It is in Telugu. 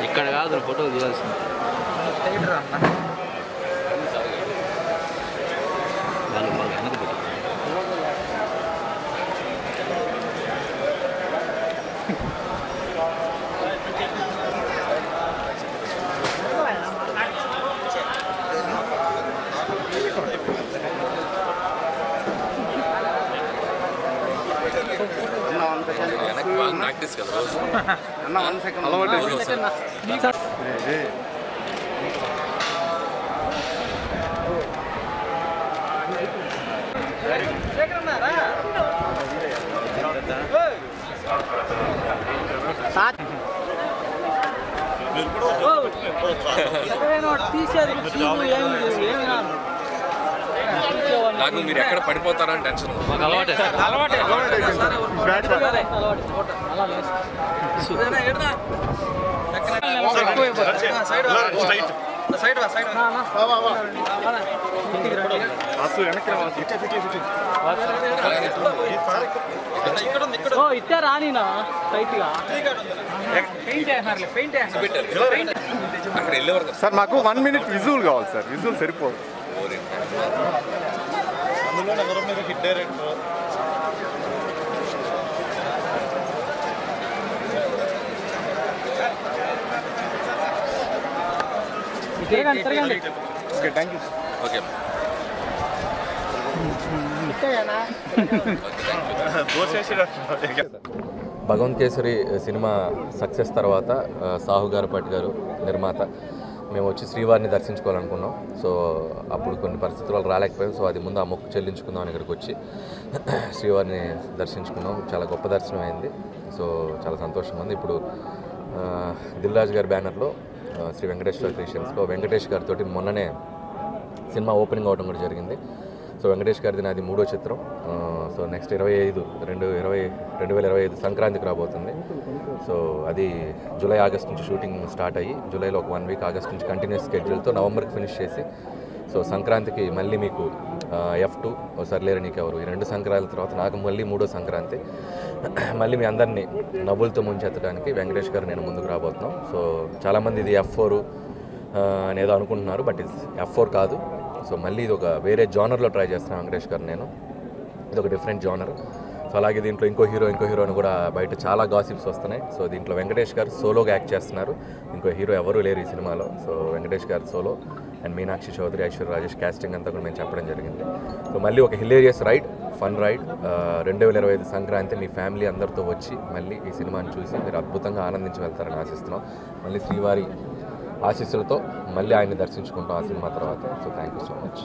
ఇక్కడ కాదు ఫోటో తీయాల్సింది వాళ్ళు వెనక పెట్టు ప్రాక్టీస్ కదా అన్న 1 సెకండ్ అలవాటు నాకు మీరు ఎక్కడ పడిపోతారని టెన్షన్ ఇచ్చా రానినా టైట్ గా అక్కడ వెళ్ళేవారు సార్ మాకు 1 మినిట్ విజువల్ కావాలి సార్ విజువల్ సరిపోదు అందులో ఎవరి మీద hit director okay thank you okay Bhagavanth Kesari cinema success తర్వాత సాహు గారపాటి గారు నిర్మాత మేము వచ్చి శ్రీవారిని దర్శించుకోవాలనుకున్నాం. సో అప్పుడు కొన్ని పరిస్థితులు రాలేకపోయాం. సో అది ముందు ఆ మొక్కు చెల్లించుకుందాం అని ఇక్కడికి వచ్చి శ్రీవారిని దర్శించుకున్నాం. చాలా గొప్ప దర్శనం అయింది. సో చాలా సంతోషంగా ఉంది. ఇప్పుడు దిల్ రాజు గారి బ్యానర్లో శ్రీ వెంకటేశ్వర క్రియేషన్స్లో వెంకటేష్ గారితో మొన్ననే సినిమా ఓపెనింగ్ అవడం కూడా జరిగింది. సో వెంకటేష్ గారిది నాది 3వ చిత్రం. సో నెక్స్ట్ 2025 సంక్రాంతికి రాబోతుంది. సో అది జూలై ఆగస్ట్ నుంచి షూటింగ్ స్టార్ట్ అయ్యి జూలైలో ఒక 1 వీక్ ఆగస్ట్ నుంచి కంటిన్యూస్ స్కెడ్యూల్తో నవంబర్కి ఫినిష్ చేసి సో సంక్రాంతికి మళ్ళీ మీకు F2 సర్లేరు నీకెవరు ఈ 2 సంక్రాంతి తర్వాత నాకు మళ్ళీ 3వ సంక్రాంతి మళ్ళీ మీ అందరినీ నవ్వులతో ముంచెత్తడానికి వెంకటేష్ గారు నేను ముందుకు రాబోతున్నాం. సో చాలామంది ఇది F4 అనేదో అనుకుంటున్నారు. బట్ ఇది F4 కాదు. సో మళ్ళీ ఇది ఒక వేరే జానర్లో ట్రై చేస్తున్నాను వెంకటేష్ గారు నేను. ఇది ఒక డిఫరెంట్ జానర్. సో అలాగే దీంట్లో ఇంకో హీరో అని కూడా బయట చాలా గాసిప్స్ వస్తున్నాయి. సో దీంట్లో వెంకటేష్ గారు సోలోగా యాక్ట్ చేస్తున్నారు. ఇంకో హీరో ఎవరూ లేరు ఈ సినిమాలో. So Venkatesh garu solo and Meenakshi Chaudhary, Aishwarya Rajesh casting అంతా కూడా మేము చెప్పడం జరిగింది. సో మళ్ళీ ఒక hilarious ride, fun ride 2025 Sankranti మీ ఫ్యామిలీ అందరితో వచ్చి మళ్ళీ ఈ సినిమాని చూసి మీరు అద్భుతంగా ఆనందించి వెళ్తారని ఆశిస్తున్నాం. మళ్ళీ శ్రీవారి ఆశీస్సులతో మళ్ళీ ఆయన్ని దర్శించుకుంటాం ఆ సినిమా తర్వాత. So thank you so much.